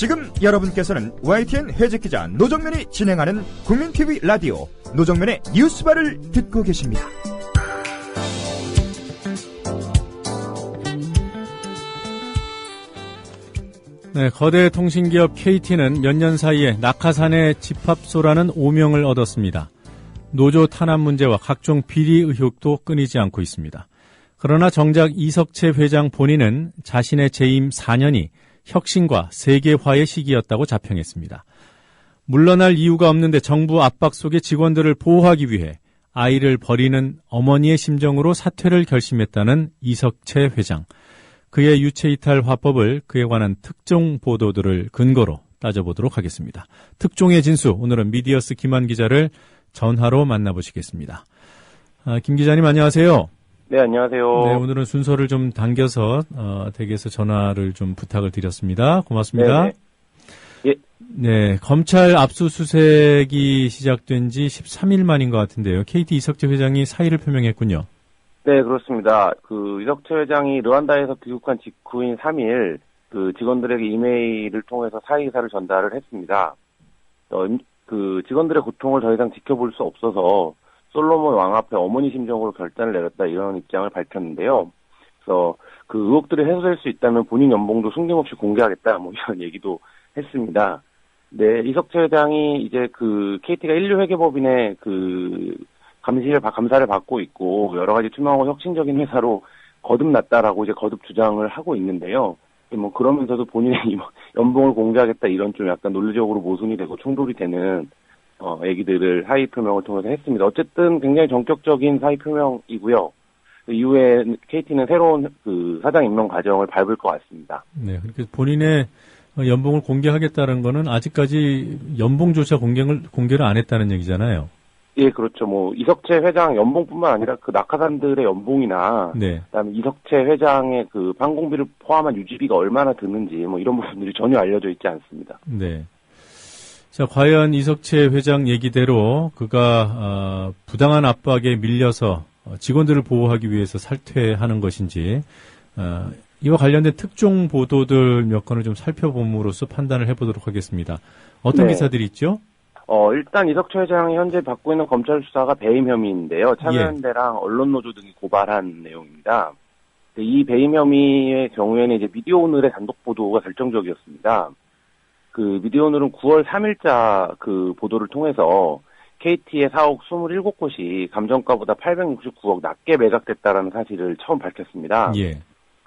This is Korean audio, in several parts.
지금 여러분께서는 YTN 해직기자 노정면이 진행하는 국민TV 라디오 노정면의 뉴스바를 듣고 계십니다. 네, 거대 통신기업 KT는 몇 년 사이에 낙하산의 집합소라는 오명을 얻었습니다. 노조 탄압 문제와 각종 비리 의혹도 끊이지 않고 있습니다. 그러나 정작 이석채 회장 본인은 자신의 재임 4년이 혁신과 세계화의 시기였다고 자평했습니다. 물러날 이유가 없는데 정부 압박 속에 직원들을 보호하기 위해 아이를 버리는 어머니의 심정으로 사퇴를 결심했다는 이석채 회장. 그의 유체이탈 화법을 그에 관한 특종 보도들을 근거로 따져보도록 하겠습니다. 특종의 진수, 오늘은 미디어스 김한 기자를 전화로 만나보시겠습니다. 김 기자님 안녕하세요. 네, 안녕하세요. 네, 오늘은 순서를 좀 당겨서 댁에서 전화를 좀 부탁을 드렸습니다. 고맙습니다. 네네. 예. 네, 검찰 압수수색이 시작된 지 13일 만인 것 같은데요. KT 이석채 회장이 사의를 표명했군요. 네, 그렇습니다. 이석채 회장이 르완다에서 귀국한 직후인 3일 직원들에게 이메일을 통해서 사의 의사를 전달을 했습니다. 직원들의 고통을 더 이상 지켜볼 수 없어서 솔로몬 왕 앞에 어머니 심정으로 결단을 내렸다, 이런 입장을 밝혔는데요. 그래서 그 의혹들이 해소될 수 있다면 본인 연봉도 숨김없이 공개하겠다, 이런 얘기도 했습니다. 네, 이석채 회장이 이제 KT가 인류회계법인의 감사를 받고 있고 여러 가지 투명하고 혁신적인 회사로 거듭났다라고 이제 거듭 주장을 하고 있는데요. 그러면서도 본인의 연봉을 공개하겠다, 이런 좀 약간 논리적으로 모순이 되고 충돌이 되는 얘기들을 사의 표명을 통해서 했습니다. 어쨌든 굉장히 전격적인 사의 표명이고요. 이후에 KT는 새로운 사장 임명 과정을 밟을 것 같습니다. 네, 그렇게 본인의 연봉을 공개하겠다는 거는 아직까지 연봉조차 공개를 안 했다는 얘기잖아요. 예, 그렇죠. 이석채 회장 연봉뿐만 아니라 낙하산들의 연봉이나, 네. 그다음에 이석채 회장의 판공비를 포함한 유지비가 얼마나 드는지, 이런 부분들이 전혀 알려져 있지 않습니다. 네. 자, 과연 이석채 회장 얘기대로 그가 부당한 압박에 밀려서 직원들을 보호하기 위해서 살퇴하는 것인지, 이와 관련된 특종 보도들 몇 건을 좀 살펴봄으로써 판단을 해보도록 하겠습니다. 어떤 네. 기사들이 있죠? 일단 이석채 회장이 현재 받고 있는 검찰 수사가 배임 혐의인데요. 참여연대랑 언론노조 등이 고발한 내용입니다. 이 배임 혐의의 경우에는 이제 미디어오늘의 단독 보도가 결정적이었습니다. 미디어오늘은 9월 3일자 보도를 통해서 KT의 사옥 27곳이 감정가보다 869억 낮게 매각됐다라는 사실을 처음 밝혔습니다. 예.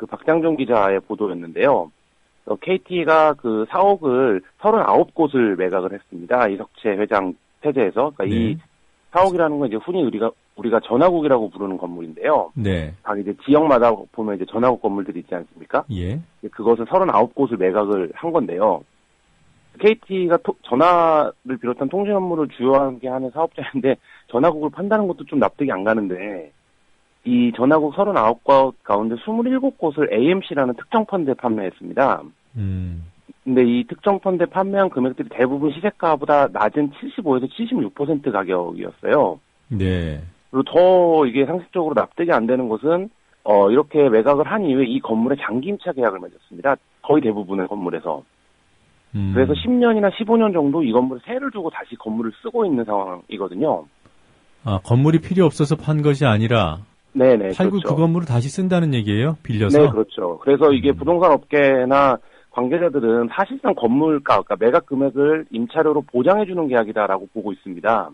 박장준 기자의 보도였는데요. KT가 사옥을 39곳을 매각을 했습니다. 이석채 회장 태제에서. 그러니까 네. 이 사옥이라는 건 이제 흔히 우리가 전화국이라고 부르는 건물인데요. 네. 각 이제 지역마다 보면 이제 전화국 건물들이 있지 않습니까? 예. 그것을 39곳을 매각을 한 건데요. KT가 전화를 비롯한 통신 업무를 주요하게 하는 사업자인데 전화국을 판다는 것도 좀 납득이 안 가는데, 이 전화국 39곳 가운데 27곳을 AMC라는 특정 펀드에 판매했습니다. 근데 이 특정 펀드에 판매한 금액들이 대부분 시세가보다 낮은 75에서 76% 가격이었어요. 네. 그리고 더 이게 상식적으로 납득이 안 되는 것은, 이렇게 매각을 한 이후에 이 건물에 장기 임차 계약을 맺었습니다. 거의 대부분의 건물에서. 그래서 10년이나 15년 정도 이 건물에 세를 주고 다시 건물을 쓰고 있는 상황이거든요. 아, 건물이 필요 없어서 판 것이 아니라 네네, 팔고 그렇죠. 그 건물을 다시 쓴다는 얘기예요? 빌려서? 네, 그렇죠. 그래서 이게 부동산 업계나 관계자들은 사실상 건물가, 그러니까 매각 금액을 임차료로 보장해주는 계약이다라고 보고 있습니다.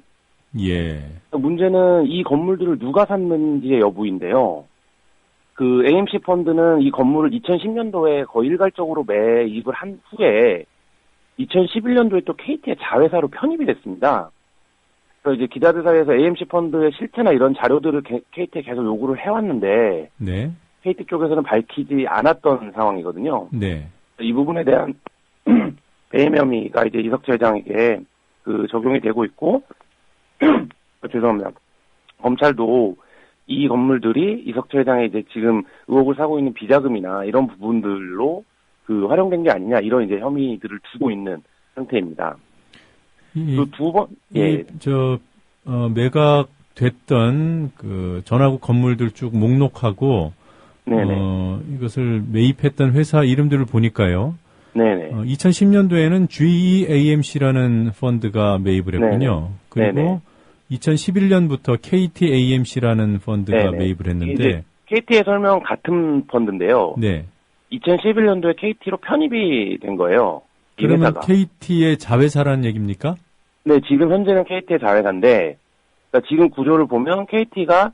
예. 문제는 이 건물들을 누가 샀는지의 여부인데요. AMC 펀드는 이 건물을 2010년도에 거의 일괄적으로 매입을 한 후에 2011년도에 또 KT의 자회사로 편입이 됐습니다. 그래서 이제 기자들 사이에서 AMC 펀드의 실태나 이런 자료들을 KT에 계속 요구를 해왔는데, 네. KT 쪽에서는 밝히지 않았던 상황이거든요. 네. 이 부분에 대한 배임 혐의가 이제 이석채 회장에게 적용이 되고 있고, 죄송합니다. 검찰도 이 건물들이 이석채 회장의 이제 지금 의혹을 사고 있는 비자금이나 이런 부분들로 활용된 게 아니냐, 이런 이제 혐의들을 두고 있는 상태입니다. 매각됐던 전화국 건물들 쭉 목록하고, 이것을 매입했던 회사 이름들을 보니까요. 네네. 2010년도에는 GEAMC라는 펀드가 매입을 했군요. 그리고 네네. 2011년부터 KTAMC라는 펀드가 네네. 매입을 했는데 KT의 설명 같은 펀드인데요. 네. 2011년도에 KT로 편입이 된 거예요. 이 그러면 회사가. KT의 자회사라는 얘기입니까? 네, 지금 현재는 KT의 자회사인데, 그러니까 지금 구조를 보면 KT가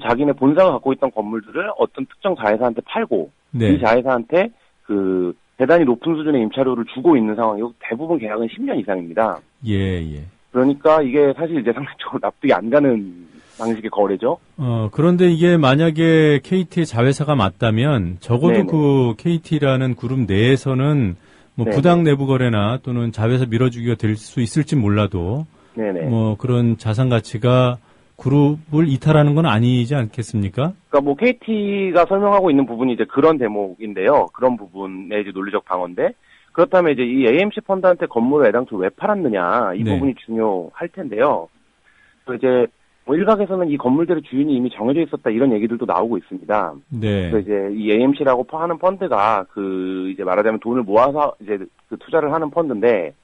자기네 본사가 갖고 있던 건물들을 어떤 특정 자회사한테 팔고, 네. 이 자회사한테 대단히 높은 수준의 임차료를 주고 있는 상황이고, 대부분 계약은 10년 이상입니다. 예, 예. 그러니까 이게 사실 이제 상대적으로 납득이 안 가는 방식의 거래죠. 그런데 이게 만약에 KT의 자회사가 맞다면 적어도 네네. 그 KT라는 그룹 내에서는 뭐 네네. 부당 내부 거래나 또는 자회사 밀어주기가 될 수 있을지 몰라도 네네. 뭐 그런 자산 가치가 그룹을 이탈하는 건 아니지 않겠습니까? 그러니까 뭐 KT가 설명하고 있는 부분이 이제 그런 대목인데요. 그런 부분의 이제 논리적 방어인데, 그렇다면 이제 이 AMC 펀드한테 건물을 애당초 왜 팔았느냐, 이 네. 부분이 중요할 텐데요. 이제 뭐 일각에서는 이 건물들의 주인이 이미 정해져 있었다, 이런 얘기들도 나오고 있습니다. 네. 그래서 이제 이 AMC라고 하는 펀드가 이제 말하자면 돈을 모아서 이제 투자를 하는 펀드인데,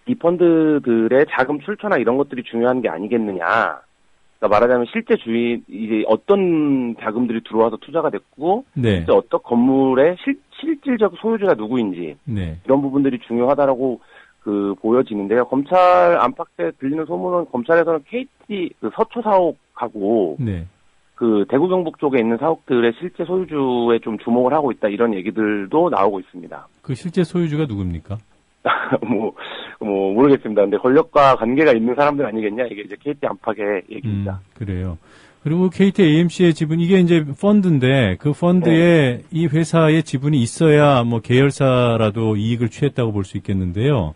이 펀드들의 자금 출처나 이런 것들이 중요한 게 아니겠느냐. 그러니까 말하자면 실제 주인, 이제 어떤 자금들이 들어와서 투자가 됐고, 네. 실제 어떤 건물의 실질적 소유주가 누구인지, 네. 이런 부분들이 중요하다라고 보여지는데요. 검찰 안팎에 들리는 소문은 검찰에서는 KT 서초 사옥하고 네. 대구 경북 쪽에 있는 사옥들의 실제 소유주에 좀 주목을 하고 있다, 이런 얘기들도 나오고 있습니다. 그 실제 소유주가 누굽니까? 모르겠습니다. 근데 권력과 관계가 있는 사람들 아니겠냐, 이게 이제 KT 안팎의 얘기입니다. 그래요. 그리고 KTAMC의 지분, 이게 이제 펀드인데, 그 펀드에 이 회사의 지분이 있어야 뭐 계열사라도 이익을 취했다고 볼 수 있겠는데요.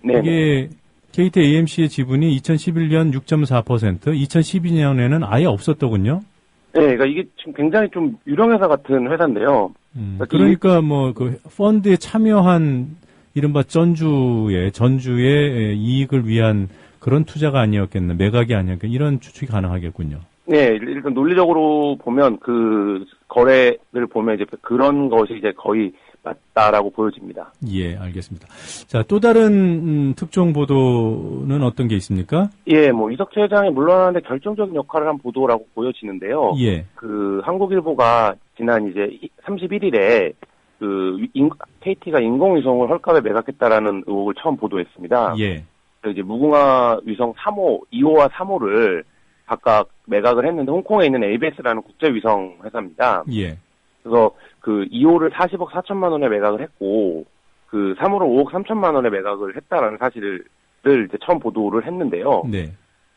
네네. 이게 KTAMC의 지분이 2011년 6.4%, 2012년에는 아예 없었더군요. 네, 그러니까 이게 지금 굉장히 좀 유령회사 같은 회사인데요. 그러니까 뭐 그 펀드에 참여한 이른바 전주의 이익을 위한 그런 투자가 아니었겠나, 매각이 아니었겠나, 이런 추측이 가능하겠군요. 네, 일단 논리적으로 보면 거래를 보면 이제 그런 것이 이제 거의 맞다라고 보여집니다. 예, 알겠습니다. 자, 또 다른 특종 보도는 어떤 게 있습니까? 예, 뭐 이석채 회장이 물러나는데 결정적인 역할을 한 보도라고 보여지는데요. 예. 한국일보가 지난 이제 31일에 KT가 인공위성을 헐값에 매각했다라는 의혹을 처음 보도했습니다. 예. 그래서 이제 무궁화 위성 3호, 2호와 3호를 각각 매각을 했는데, 홍콩에 있는 ABS라는 국제위성 회사입니다. 예. 그래서 2호를 40억 4천만 원에 매각을 했고, 3호를 5억 3천만 원에 매각을 했다라는 사실을 이제 처음 보도를 했는데요. 네.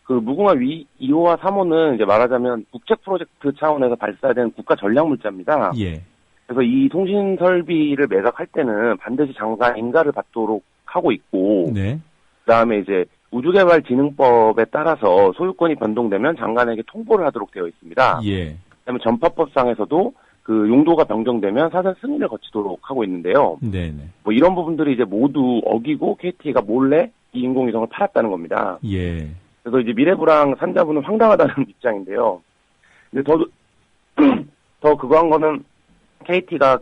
무궁화 2호와 3호는 이제 말하자면 국책 프로젝트 차원에서 발사된 국가 전략물자입니다. 예. 그래서 이 통신 설비를 매각할 때는 반드시 장사 인가를 받도록 하고 있고, 네. 그다음에 이제 우주개발진흥법에 따라서 소유권이 변동되면 장관에게 통보를 하도록 되어 있습니다. 예. 그다음에 전파법상에서도 용도가 변경되면 사전 승인을 거치도록 하고 있는데요. 네네. 뭐 이런 부분들이 이제 모두 어기고 KT가 몰래 이 인공위성을 팔았다는 겁니다. 예. 그래서 이제 미래부랑 산자부는 황당하다는 입장인데요. 근데 더 그거한 거는 KT가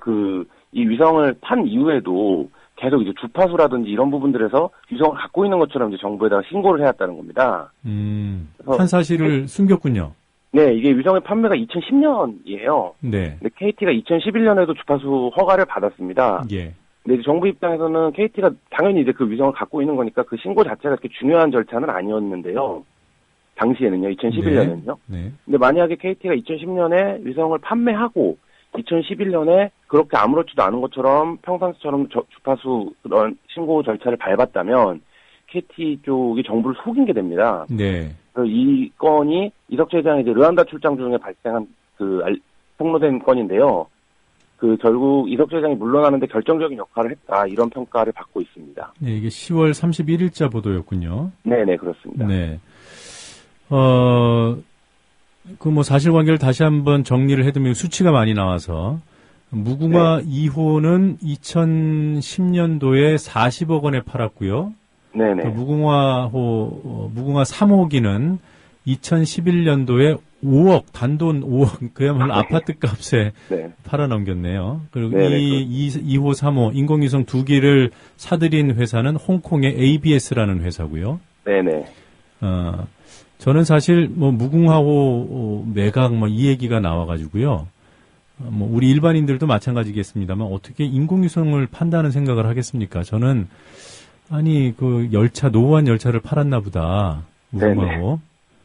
이 위성을 판 이후에도 계속 이제 주파수라든지 이런 부분들에서 위성을 갖고 있는 것처럼 이제 정부에다가 신고를 해왔다는 겁니다. 한 사실을 숨겼군요. 네, 이게 위성의 판매가 2010년이에요. 네. 근데 KT가 2011년에도 주파수 허가를 받았습니다. 예. 근데 이제 정부 입장에서는 KT가 당연히 이제 그 위성을 갖고 있는 거니까 그 신고 자체가 그렇게 중요한 절차는 아니었는데요. 당시에는요, 2011년에는요. 네. 근데 만약에 KT가 2010년에 위성을 판매하고 2011년에 그렇게 아무렇지도 않은 것처럼 평상시처럼 주파수 그런 신고 절차를 밟았다면 KT 쪽이 정부를 속인 게 됩니다. 네. 그래서 이 건이 이석채 회장이 이제 르완다 출장 중에 발생한 폭로된 건인데요. 결국 이석채 회장이 물러나는데 결정적인 역할을 했다, 이런 평가를 받고 있습니다. 네, 이게 10월 31일자 보도였군요. 네네, 그렇습니다. 네. 뭐 사실관계를 다시 한번 정리를 해두면 수치가 많이 나와서 무궁화 2호는 2010년도에 40억 원에 팔았고요. 네네. 무궁화 3호기는 2011년도에 5억, 단돈 5억, 그야말로 아파트 값에 네. 팔아넘겼네요. 그리고 네네, 2호, 3호 인공위성 2기를 사들인 회사는 홍콩의 ABS라는 회사고요. 네네. 저는 사실 뭐 무궁화호 매각 뭐 이 얘기가 나와가지고요. 뭐 우리 일반인들도 마찬가지겠습니다만 어떻게 인공위성을 판다는 생각을 하겠습니까? 저는 아니 그 열차 노후한 열차를 팔았나 보다 무궁화호.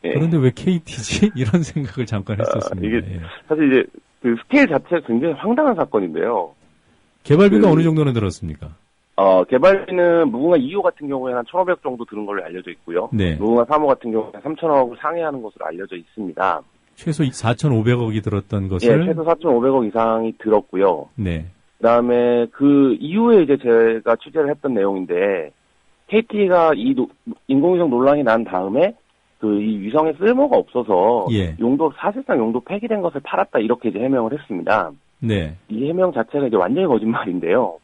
예. 그런데 왜 KT지? 이런 생각을 잠깐 했었습니다. 이게 예. 사실 이제 그 스케일 자체가 굉장히 황당한 사건인데요. 개발비가 어느 정도는 들었습니까? 개발비는 무궁화 2호 같은 경우에 한 1,500 정도 드는 걸로 알려져 있고요. 네. 무궁화 3호 같은 경우에 3,000억을 상회하는 것으로 알려져 있습니다. 최소 4,500억이 들었던 예, 것을 최소 4,500억 이상이 들었고요. 네. 그다음에 그 이후에 이제 제가 취재를 했던 내용인데 KT가 이 인공위성 논란이 난 다음에 그 이 위성의 쓸모가 없어서 예. 사실상 용도 폐기된 것을 팔았다 이렇게 이제 해명을 했습니다. 네. 이 해명 자체가 이제 완전히 거짓말인데요.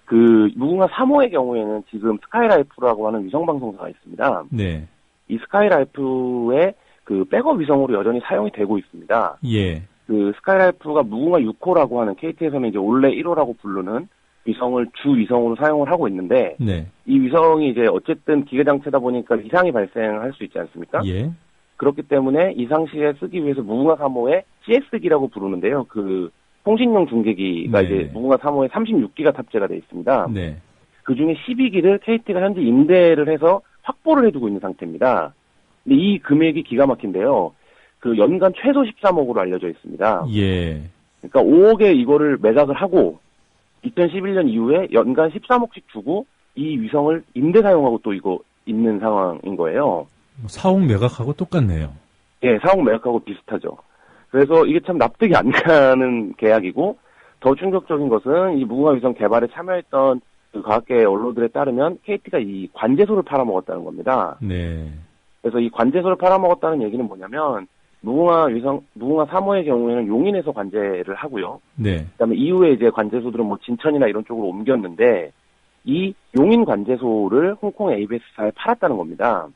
그 무궁화 3호의 경우에는 지금 스카이라이프라고 하는 위성 방송사가 있습니다. 네. 이 스카이라이프의 그 백업 위성으로 여전히 사용이 되고 있습니다. 예. 그 스카이라이프가 무궁화 6호라고 하는 KT에서는 이제 올해 1호라고 부르는 위성을 주 위성으로 사용을 하고 있는데 네. 이 위성이 이제 어쨌든 기계장치다 보니까 이상이 발생할 수 있지 않습니까? 예. 그렇기 때문에 이상 시에 쓰기 위해서 무궁화 3호의 CS기라고 부르는데요. 그 통신용 중계기가 네. 이제 무궁화 3호에 36기가 탑재가 되어 있습니다. 네. 그 중에 12기를 KT가 현재 임대를 해서 확보를 해두고 있는 상태입니다. 근데 이 금액이 기가 막힌데요. 그 연간 최소 13억으로 알려져 있습니다. 예. 그러니까 5억에 이거를 매각을 하고 2011년 이후에 연간 13억씩 주고 이 위성을 임대 사용하고 또 이거 있는 상황인 거예요. 4억 매각하고 똑같네요. 예, 4억 매각하고 비슷하죠. 그래서 이게 참 납득이 안 가는 계약이고 더 충격적인 것은 이 무궁화 위성 개발에 참여했던 그 과학계 언론들에 따르면 KT가 이 관제소를 팔아먹었다는 겁니다. 네. 그래서 이 관제소를 팔아먹었다는 얘기는 뭐냐면 무궁화 3호의 경우에는 용인에서 관제를 하고요. 네. 그다음에 이후에 이제 관제소들은 뭐 진천이나 이런 쪽으로 옮겼는데 이 용인 관제소를 홍콩의 ABS사에 팔았다는 겁니다.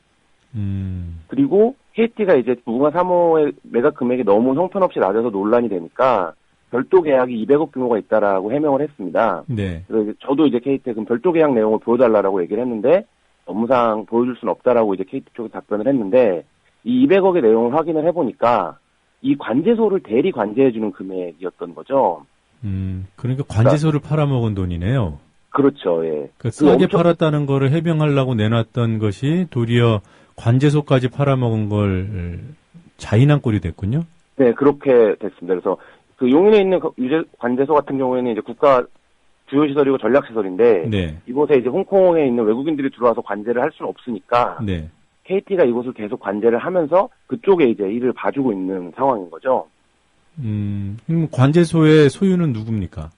그리고 KT가 이제 무궁화 3호의 매각 금액이 너무 형편없이 낮아서 논란이 되니까 별도 계약이 200억 규모가 있다라고 해명을 했습니다. 네. 그래서 저도 이제 KT에 그럼 별도 계약 내용을 보여달라고 얘기를 했는데 업무상 보여줄 수는 없다라고 이제 KT 쪽에 답변을 했는데 이 200억의 내용을 확인을 해보니까 이 관제소를 대리 관제해주는 금액이었던 거죠. 그러니까 관제소를 팔아먹은 돈이네요. 그렇죠, 예. 그 싸게 팔았다는 거를 해명하려고 내놨던 것이 도리어 관제소까지 팔아먹은 걸 자인한 꼴이 됐군요. 네, 그렇게 됐습니다. 그래서 그 용인에 있는 유재 관제소 같은 경우에는 이제 국가 주요 시설이고 전략 시설인데 네. 이곳에 이제 홍콩에 있는 외국인들이 들어와서 관제를 할 수는 없으니까 네. KT가 이곳을 계속 관제를 하면서 그쪽에 이제 일을 봐주고 있는 상황인 거죠. 그럼 관제소의 소유는 누굽니까?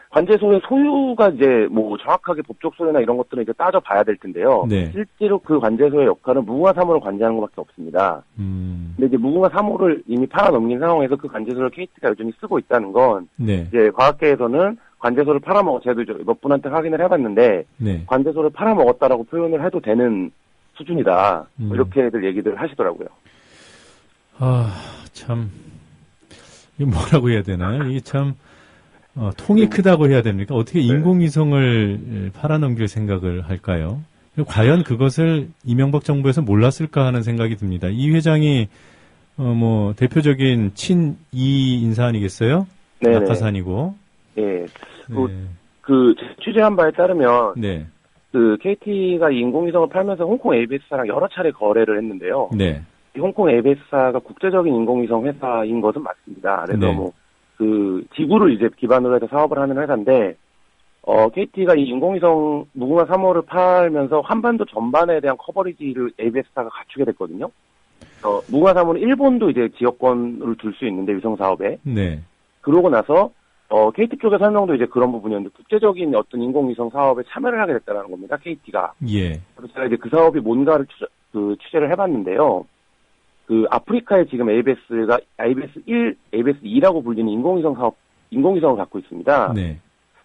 관제소의 소유가 이제 뭐 정확하게 법적 소유나 이런 것들은 이제 따져봐야 될 텐데요. 네. 실제로 그 관제소의 역할은 무궁화 3호를 관제하는 것밖에 없습니다. 근데 이제 무궁화 3호를 이미 팔아넘긴 상황에서 그 관제소를 KT가 여전히 쓰고 있다는 건 네. 이제 과학계에서는 관제소를 팔아먹었어도 몇 분한테 확인을 해봤는데 네. 관제소를 팔아먹었다라고 표현을 해도 되는 수준이다. 이렇게들 얘기들 하시더라고요. 아, 참 이게 뭐라고 해야 되나요? 이게 참 통이 크다고 해야 됩니까? 어떻게 인공위성을 팔아넘길 생각을 할까요? 과연 그것을 이명박 정부에서 몰랐을까 하는 생각이 듭니다. 이 회장이 뭐 대표적인 친이 인사 아니겠어요? 네네. 낙하산이고. 예. 네. 그 취재한 바에 따르면 네. 그 KT가 이 인공위성을 팔면서 홍콩 ABS사랑 여러 차례 거래를 했는데요. 네. 이 홍콩 ABS사가 국제적인 인공위성 회사인 것은 맞습니다. 그래서 네. 뭐 그 지구를 이제 기반으로 해서 사업을 하는 회사인데 KT가 이 인공위성 무궁화 3호를 팔면서 한반도 전반에 대한 커버리지를 ABS사가 갖추게 됐거든요. 무궁화 3호는 일본도 이제 지역권을 둘 수 있는데 위성 사업에. 네. 그러고 그러고 나서 KT 쪽의 설명도 이제 그런 부분이었는데 국제적인 어떤 인공위성 사업에 참여를 하게 됐다는 겁니다. KT가. 예. 그래서 제가 이제 그 사업이 뭔가를 취재를 해봤는데요. 그 아프리카에 지금 ABS가 ABS 1, ABS 2라고 불리는 인공위성을 갖고 있습니다. 네.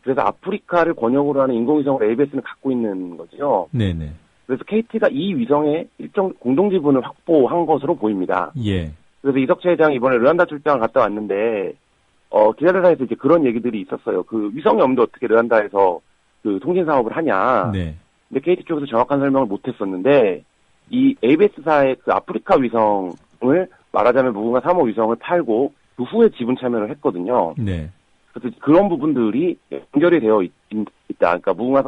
그래서 아프리카를 권역으로 하는 인공위성을 ABS는 갖고 있는 거죠. 네네. 그래서 KT가 이 위성의 일정 공동 지분을 확보한 것으로 보입니다. 예. 그래서 이석채 회장이 이번에 르완다 출장을 갔다 왔는데, 기자들사이에서 이제 그런 얘기들이 있었어요. 그 위성이 없는데 어떻게 르완다에서 그 통신 사업을 하냐. 네. 근데 KT 쪽에서 정확한 설명을 못 했었는데, 이 ABS사의 그 아프리카 위성을 말하자면 무궁화 3호 위성을 팔고 그 후에 지분 참여를 했거든요. 네. 그래서 그런 부분들이 연결이 되어 있다. 그러니까 무궁화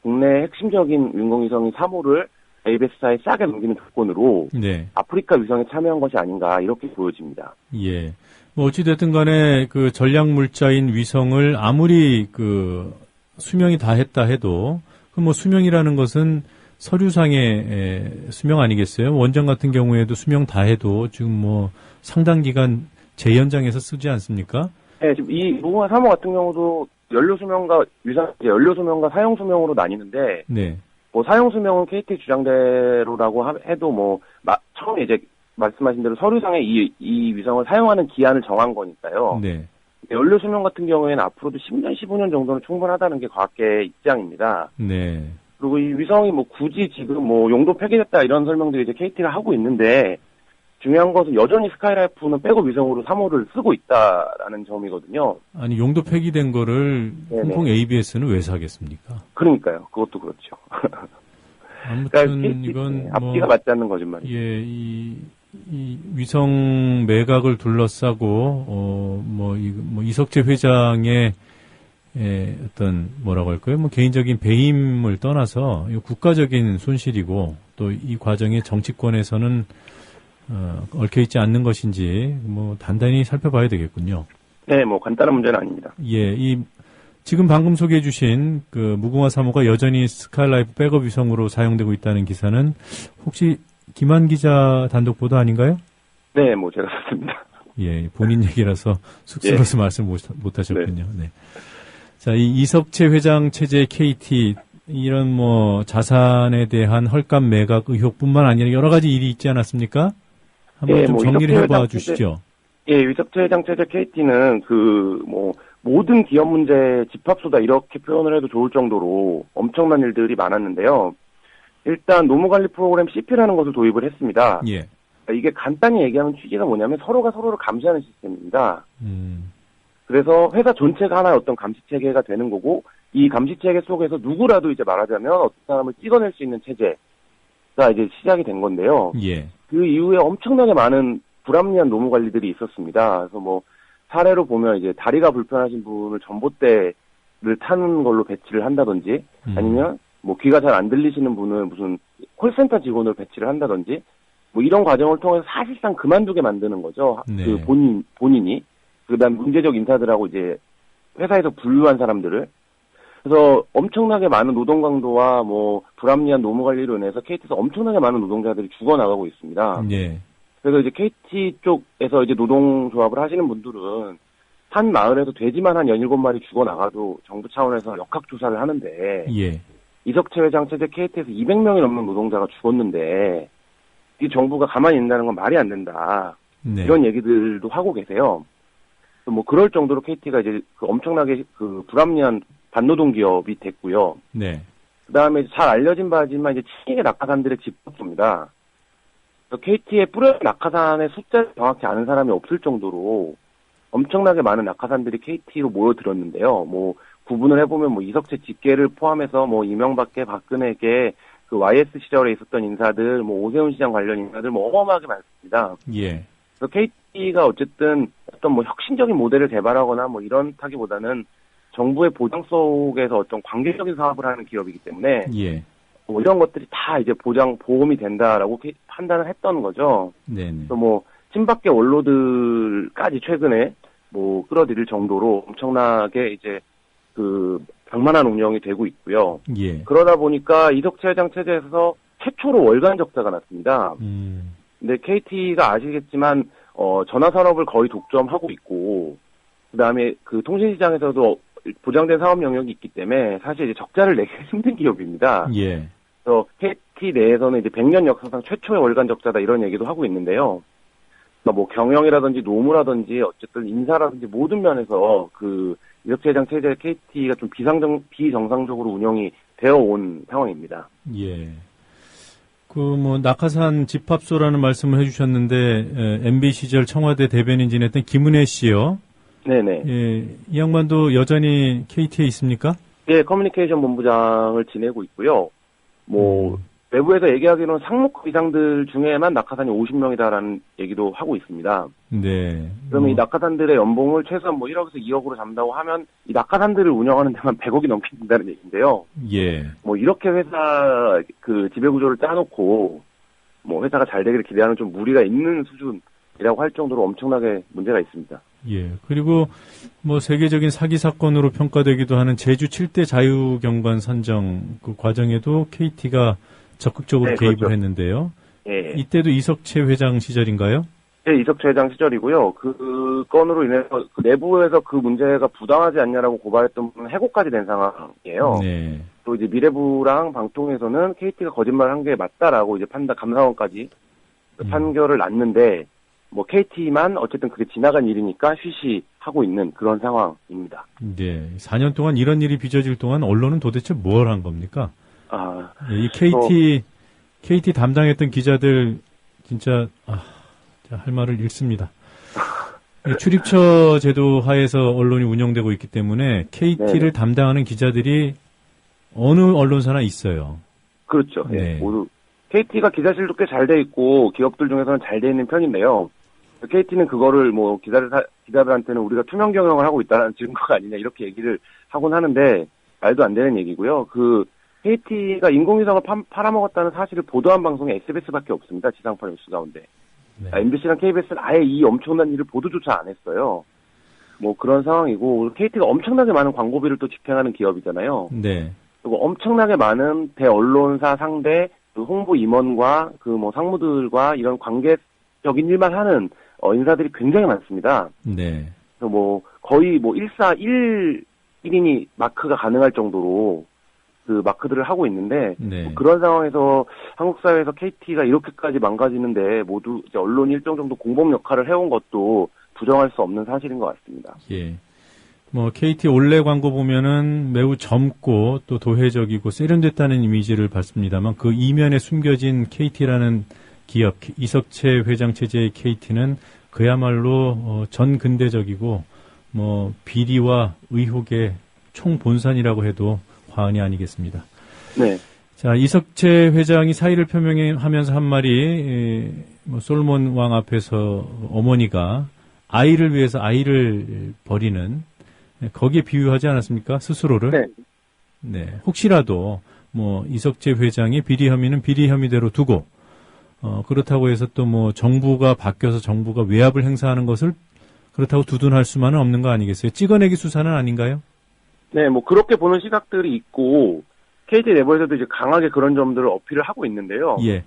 국내 핵심적인 인공위성인 3호를 ABS사에 싸게 넘기는 조건으로 네. 아프리카 위성에 참여한 것이 아닌가 이렇게 보여집니다. 예. 뭐 어찌됐든 간에 그 전략 물자인 위성을 아무리 그 수명이 다 했다 해도 그 뭐 수명이라는 것은 서류상의 수명 아니겠어요? 원전 같은 경우에도 수명 다 해도 지금 뭐 상당 기간 재연장해서 쓰지 않습니까? 네, 지금 이 무궁화 3호 같은 경우도 연료 수명과 연료 수명과 사용 수명으로 나뉘는데, 네. 뭐 사용 수명은 KT 주장대로라고 해도 뭐 처음에 이제 말씀하신 대로 서류상에 이 위성을 사용하는 기한을 정한 거니까요. 네. 연료 수명 같은 경우에는 앞으로도 10년, 15년 정도는 충분하다는 게 과학계의 입장입니다. 네. 그리고 이 위성이 뭐 굳이 지금 뭐 용도 폐기됐다 이런 설명들이 이제 KT가 하고 있는데, 중요한 것은 여전히 스카이라이프는 백업 위성으로 3호를 쓰고 있다라는 점이거든요. 아니 용도 폐기된 거를 네네. 홍콩 ABS는 왜 사겠습니까? 그러니까요. 그것도 그렇죠. 아무튼 그러니까 이건 앞뒤가 맞지 않는 거짓말이죠. 예, 이 위성 매각을 둘러싸고 이석채 회장의 어떤 뭐라고 할까요? 뭐 개인적인 배임을 떠나서 국가적인 손실이고 또 이 과정에 정치권에서는 얽혀 있지 않는 것인지 뭐 단단히 살펴봐야 되겠군요. 네, 뭐 간단한 문제는 아닙니다. 예, 지금 방금 소개해 주신 그 무궁화 3호가 여전히 스카이라이프 백업 위성으로 사용되고 있다는 기사는 혹시 김한 기자 단독 보도 아닌가요? 네, 뭐 제가 썼습니다. 예, 본인 얘기라서 쑥스러워서 말씀 못 하셨군요. 네. 자, 이 이석채 회장 체제 KT 이런 뭐 자산에 대한 헐값 매각 의혹뿐만 아니라 여러 가지 일이 있지 않았습니까? 한번 좀 정리를 해봐 주시죠. 예, 이석채 회장 체제 KT는 모든 기업 문제 집합소다 이렇게 표현을 해도 좋을 정도로 엄청난 일들이 많았는데요. 일단 노무관리 프로그램 CP라는 것을 도입을 했습니다. 예. 이게 간단히 얘기하면 취지가 뭐냐면 서로가 서로를 감시하는 시스템입니다. 그래서 회사 전체가 하나의 어떤 감시 체계가 되는 거고, 이 감시 체계 속에서 누구라도 이제 말하자면 어떤 사람을 찍어낼 수 있는 체제가 이제 시작이 된 건데요. 예. 그 이후에 엄청나게 많은 불합리한 노무 관리들이 있었습니다. 그래서 뭐 사례로 보면 이제 다리가 불편하신 분을 전봇대를 타는 걸로 배치를 한다든지, 아니면 뭐 귀가 잘 안 들리시는 분을 무슨 콜센터 직원으로 배치를 한다든지, 뭐 이런 과정을 통해서 사실상 그만두게 만드는 거죠. 네. 그 본인이. 그다음 문제적 인사들하고 이제 회사에서 분류한 사람들을. 그래서 엄청나게 많은 노동 강도와 뭐 불합리한 노무 관리로 인해서 KT에서 엄청나게 많은 노동자들이 죽어나가고 있습니다. 예. 그래서 이제 KT 쪽에서 이제 노동조합을 하시는 분들은 한 마을에서 돼지만 한 17마리 죽어나가도 정부 차원에서 역학조사를 하는데, 예. 이석채 회장 체제 KT에서 200명이 넘는 노동자가 죽었는데 이 정부가 가만히 있는다는 건 말이 안 된다. 네. 이런 얘기들도 하고 계세요. 뭐 그럴 정도로 KT가 이제 그 엄청나게 그 불합리한 반노동 기업이 됐고요. 네. 그다음에 잘 알려진 바지만 이제 친이계 낙하산들의 집합소입니다. KT에 뿌려진 낙하산의 숫자를 정확히 아는 사람이 없을 정도로 엄청나게 많은 낙하산들이 KT로 모여들었는데요. 뭐 구분을 해보면 뭐 이석채 직계를 포함해서 뭐 이명박계 박근혜계 그 YS 시절에 있었던 인사들, 뭐 오세훈 시장 관련 인사들 뭐 어마어마하게 많습니다. 예. 그래서 KT가 어쨌든 어떤 뭐 혁신적인 모델을 개발하거나 뭐 이런타기보다는 정부의 보장 속에서 어떤 관계적인 사업을 하는 기업이기 때문에 예. 뭐 이런 것들이 다 이제 보험이 된다라고 판단을 했던 거죠. 네네. 그래서 뭐 친박계 원로들까지 최근에 뭐 끌어들일 정도로 엄청나게 이제 그 방만한 운영이 되고 있고요. 예. 그러다 보니까 이석채 회장 체제에서 최초로 월간 적자가 났습니다. 근데 KT가 아시겠지만 전화 산업을 거의 독점하고 있고, 그다음에 그 통신 시장에서도 보장된 사업 영역이 있기 때문에 사실 이제 적자를 내기 힘든 기업입니다. 예. 그래서 KT 내에서는 이제 100년 역사상 최초의 월간 적자다 이런 얘기도 하고 있는데요. 그러니까 뭐 경영이라든지 노무라든지 어쨌든 인사라든지 모든 면에서 그 이석채 회장 체제 KT가 좀 비정상적으로 운영이 되어 온 상황입니다. 예. 낙하산 집합소라는 말씀을 해주셨는데, MB 시절 청와대 대변인 지냈던 김은혜 씨요. 네네. 예, 이 양반도 여전히 KT에 있습니까? 예, 커뮤니케이션 본부장을 지내고 있고요. 외부에서 얘기하기로는 상무급 이상들 중에만 낙하산이 50명이다라는 얘기도 하고 있습니다. 네. 그러면 이 낙하산들의 연봉을 최소한 1억에서 2억으로 잡는다고 하면 이 낙하산들을 운영하는 데만 100억이 넘게 든다는 얘기인데요. 예. 이렇게 회사 지배구조를 짜놓고 회사가 잘 되기를 기대하는 좀 무리가 있는 수준이라고 할 정도로 엄청나게 문제가 있습니다. 예. 그리고 세계적인 사기 사건으로 평가되기도 하는 제주 7대 자유경관 선정 그 과정에도 KT가 적극적으로 네, 개입을 그렇죠. 했는데요. 예. 이때도 이석채 회장 시절인가요? 네, 이석채 회장 시절이고요. 그 건으로 인해서 내부에서 그 문제가 부당하지 않냐라고 고발했던 분은 해고까지 된 상황이에요. 네. 또 이제 미래부랑 방통에서는 KT가 거짓말한 게 맞다라고 이제 감사원까지 판결을 났는데 KT만 어쨌든 그게 지나간 일이니까 쉬쉬하고 있는 그런 상황입니다. 네. 4년 동안 이런 일이 빚어질 동안 언론은 도대체 뭘 한 겁니까? 이 KT 담당했던 기자들 진짜 할 말을 잃습니다. 출입처 제도 하에서 언론이 운영되고 있기 때문에 KT를 네네. 담당하는 기자들이 어느 언론사나 있어요. 그렇죠. 네. 모두 KT가 기자실도 꽤 잘 돼 있고 기업들 중에서는 잘 돼 있는 편인데요. KT는 그거를 기자들한테는 우리가 투명 경영을 하고 있다는 증거가 아니냐 이렇게 얘기를 하곤 하는데 말도 안 되는 얘기고요. KT가 인공위성을 팔아먹었다는 사실을 보도한 방송이 SBS밖에 없습니다. 지상파 뉴스 가운데. 네. MBC랑 KBS는 아예 이 엄청난 일을 보도조차 안 했어요. 그런 상황이고 KT가 엄청나게 많은 광고비를 또 집행하는 기업이잖아요. 네. 그리고 엄청나게 많은 대언론사 상대 홍보 임원과 상무들과 이런 관계적인 일만 하는 인사들이 굉장히 많습니다. 네. 그래서 거의 1인이 마크가 가능할 정도로 그 마크들을 하고 있는데 네. 그런 상황에서 한국 사회에서 KT가 이렇게까지 망가지는데 모두 이제 언론이 일정 정도 공범 역할을 해온 것도 부정할 수 없는 사실인 것 같습니다. 예. KT 올레 광고 보면은 매우 젊고 또 도회적이고 세련됐다는 이미지를 받습니다만 그 이면에 숨겨진 KT라는 기업, 이석채 회장 체제의 KT는 그야말로 전근대적이고 비리와 의혹의 총본산이라고 해도 과언이 아니겠습니다. 네. 자, 이석채 회장이 사의를 표명하면서 한 말이 솔몬 왕 앞에서 어머니가 아이를 위해서 아이를 버리는 거기에 비유하지 않았습니까? 스스로를. 네. 네. 혹시라도 이석채 회장의 비리 혐의는 비리 혐의대로 두고 그렇다고 해서 또 정부가 바뀌어서 정부가 외압을 행사하는 것을 그렇다고 두둔할 수만은 없는 거 아니겠어요? 찍어내기 수사는 아닌가요? 네, 그렇게 보는 시각들이 있고 KT 내부에서도 이제 강하게 그런 점들을 어필을 하고 있는데요. 예.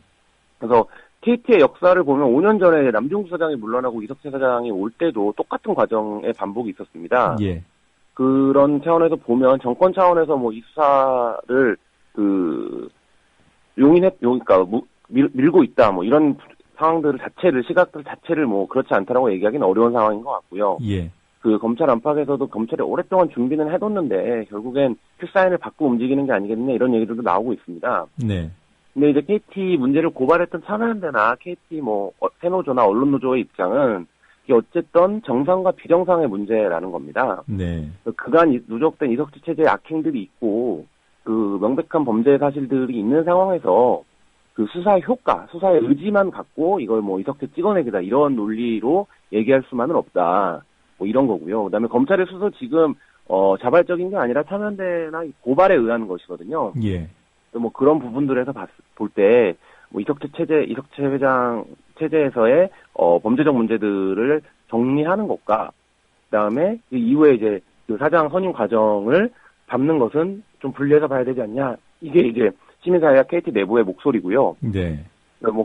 그래서 KT의 역사를 보면 5년 전에 남중수 사장이 물러나고 이석채 사장이 올 때도 똑같은 과정의 반복이 있었습니다. 예. 그런 차원에서 보면 정권 차원에서 이 수사를 밀고 있다 이런 상황들을 시각들 자체를 그렇지 않다라고 얘기하기는 어려운 상황인 것 같고요. 예. 검찰 안팎에서도 검찰이 오랫동안 준비는 해뒀는데 결국엔 필사인을 받고 움직이는 게 아니겠느냐 이런 얘기들도 나오고 있습니다. 네. 근데 이제 KT 문제를 고발했던 참여연대나 KT 새노조나 언론노조의 입장은 이게 어쨌든 정상과 비정상의 문제라는 겁니다. 네. 그간 누적된 이석채 체제의 악행들이 있고 명백한 범죄 사실들이 있는 상황에서 수사의 효과, 수사의 의지만 갖고 이걸 이석채 찍어내기다 이런 논리로 얘기할 수만은 없다. 이런 거고요. 그다음에 검찰의 수사 지금 자발적인 게 아니라 참여연대나 고발에 의한 것이거든요. 예. 그런 부분들에서 볼 때 이석채 회장 체제에서의 범죄적 문제들을 정리하는 것과 그다음에 이후에 이제 사장 선임 과정을 밟는 것은 좀 분리해서 봐야 되지 않냐. 이게 이제 시민사회와 KT 내부의 목소리고요. 네.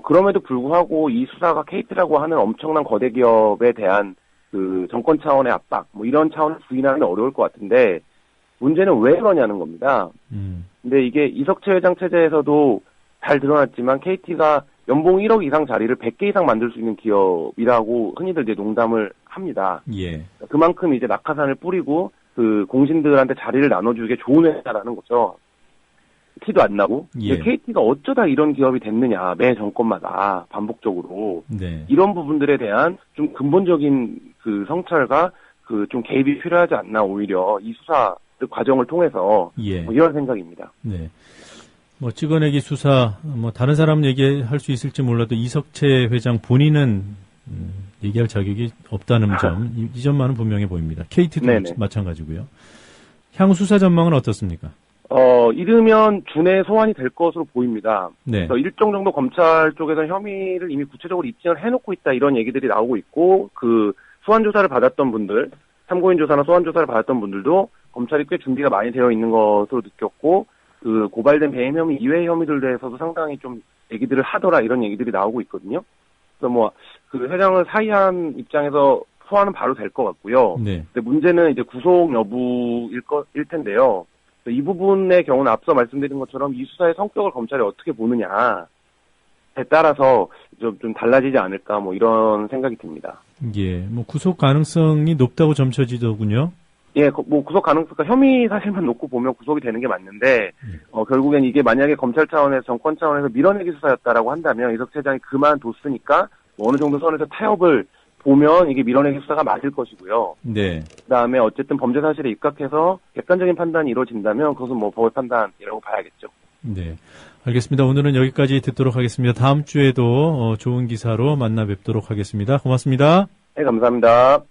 그럼에도 불구하고 이 수사가 KT라고 하는 엄청난 거대 기업에 대한 정권 차원의 압박, 이런 차원을 부인하기는 어려울 것 같은데, 문제는 왜 그러냐는 겁니다. 근데 이게 이석채 회장 체제에서도 잘 드러났지만, KT가 연봉 1억 이상 자리를 100개 이상 만들 수 있는 기업이라고 흔히들 이제 농담을 합니다. 예. 그만큼 이제 낙하산을 뿌리고, 공신들한테 자리를 나눠주기에 좋은 회사라는 거죠. 티도 안 나고 예. KT가 어쩌다 이런 기업이 됐느냐 매 정권마다 반복적으로 네. 이런 부분들에 대한 좀 근본적인 그 성찰과 그 좀 개입이 필요하지 않나 오히려 이 수사 과정을 통해서 예. 뭐 이런 생각입니다. 네. 뭐 찍어내기 수사 뭐 다른 사람 얘기할 수 있을지 몰라도 이석채 회장 본인은 얘기할 자격이 없다는 점, 이 점만은 분명해 보입니다. KT도 네네. 마찬가지고요. 향후 수사 전망은 어떻습니까? 이르면 준해 소환이 될 것으로 보입니다. 네. 그래서 일정 정도 검찰 쪽에서 혐의를 이미 구체적으로 입증을 해놓고 있다 이런 얘기들이 나오고 있고 그 소환 조사를 받았던 분들, 참고인 조사나 소환 조사를 받았던 분들도 검찰이 꽤 준비가 많이 되어 있는 것으로 느꼈고 그 고발된 배임 혐의 이외의 혐의들에 대해서도 상당히 좀 얘기들을 하더라 이런 얘기들이 나오고 있거든요. 그래서 뭐 그 회장을 사의한 입장에서 소환은 바로 될 것 같고요. 네. 근데 문제는 이제 구속 여부일 텐데요. 이 부분의 경우는 앞서 말씀드린 것처럼 이 수사의 성격을 검찰이 어떻게 보느냐에 따라서 좀 달라지지 않을까 뭐 이런 생각이 듭니다. 예, 뭐 구속 가능성이 높다고 점쳐지더군요. 예, 뭐 구속 가능성과 혐의 사실만 놓고 보면 구속이 되는 게 맞는데 결국엔 이게 만약에 검찰 차원에서 정권 차원에서 밀어내기 수사였다라고 한다면 이석채 회장이 그만뒀으니까 뭐 어느 정도 선에서 타협을 보면 이게 밀어내기 수사가 맞을 것이고요. 네. 그다음에 어쨌든 범죄 사실에 입각해서 객관적인 판단이 이루어진다면 그것은 뭐 법의 판단이라고 봐야겠죠. 네. 알겠습니다. 오늘은 여기까지 듣도록 하겠습니다. 다음 주에도 좋은 기사로 만나 뵙도록 하겠습니다. 고맙습니다. 네, 감사합니다.